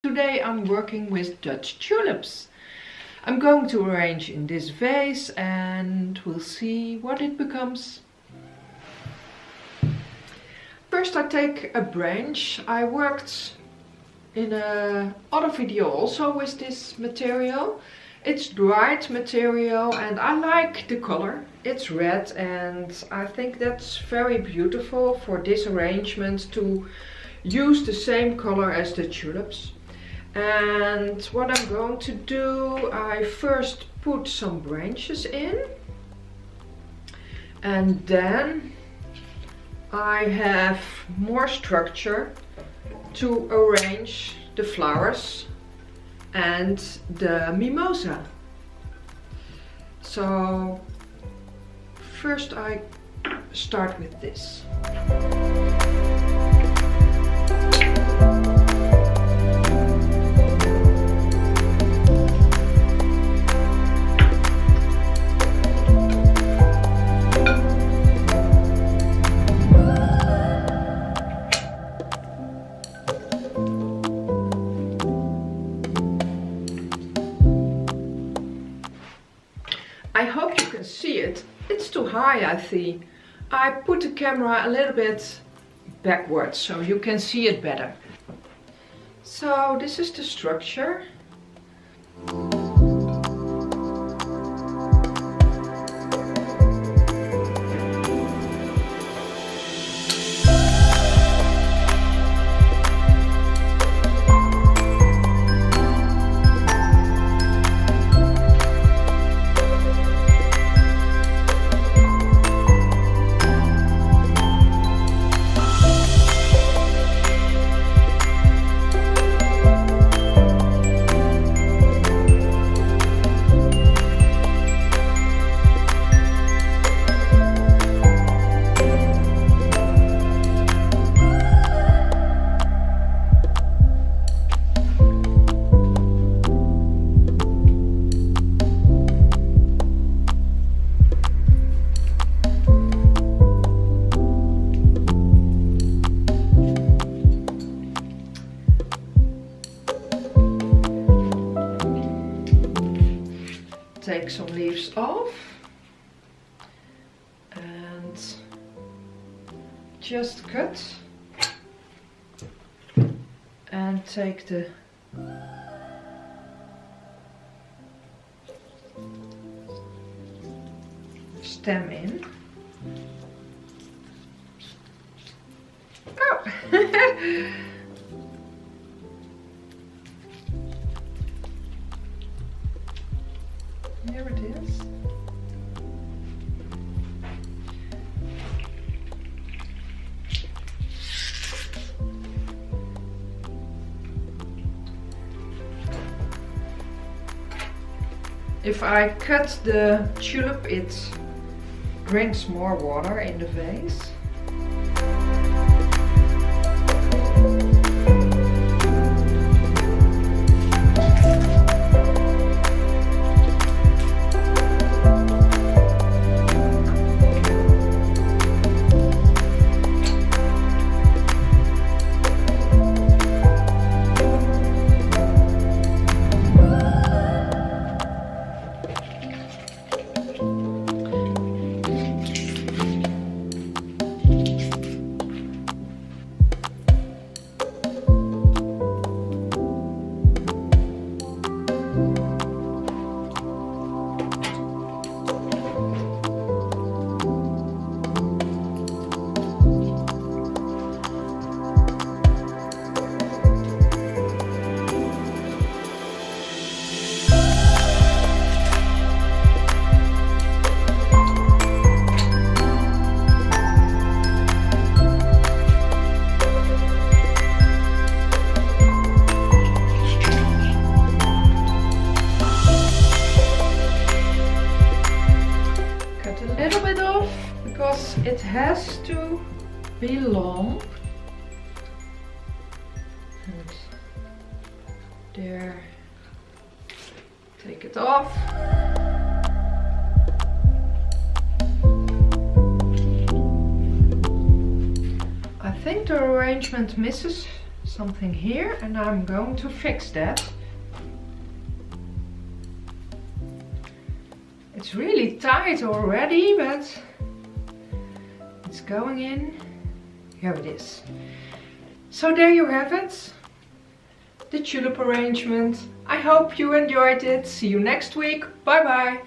Today I'm working with Dutch tulips. I'm going to arrange in this vase and we'll see what it becomes. First I take a branch. I worked in another video also with this material. It's dried material and I like the color. It's red and I think that's very beautiful for this arrangement to use the same color as the tulips. And what I'm going to do, I first put some branches in and then I have more structure to arrange the flowers and the mimosa. So first I start with this. I hope you can see it. It's too high, I think. I put the camera a little bit backwards so you can see it better. So this is the structure. Take some leaves off and just cut and take the stem in. Oh! Here it is. If I cut the tulip, it drinks more water in the vase. It has to be long. And there, take it off. I think the arrangement misses something here and I'm going to fix that. It's really tight already, but it's going in. Here it is. So there you have it. The tulip arrangement. I hope you enjoyed it. See you next week. Bye bye.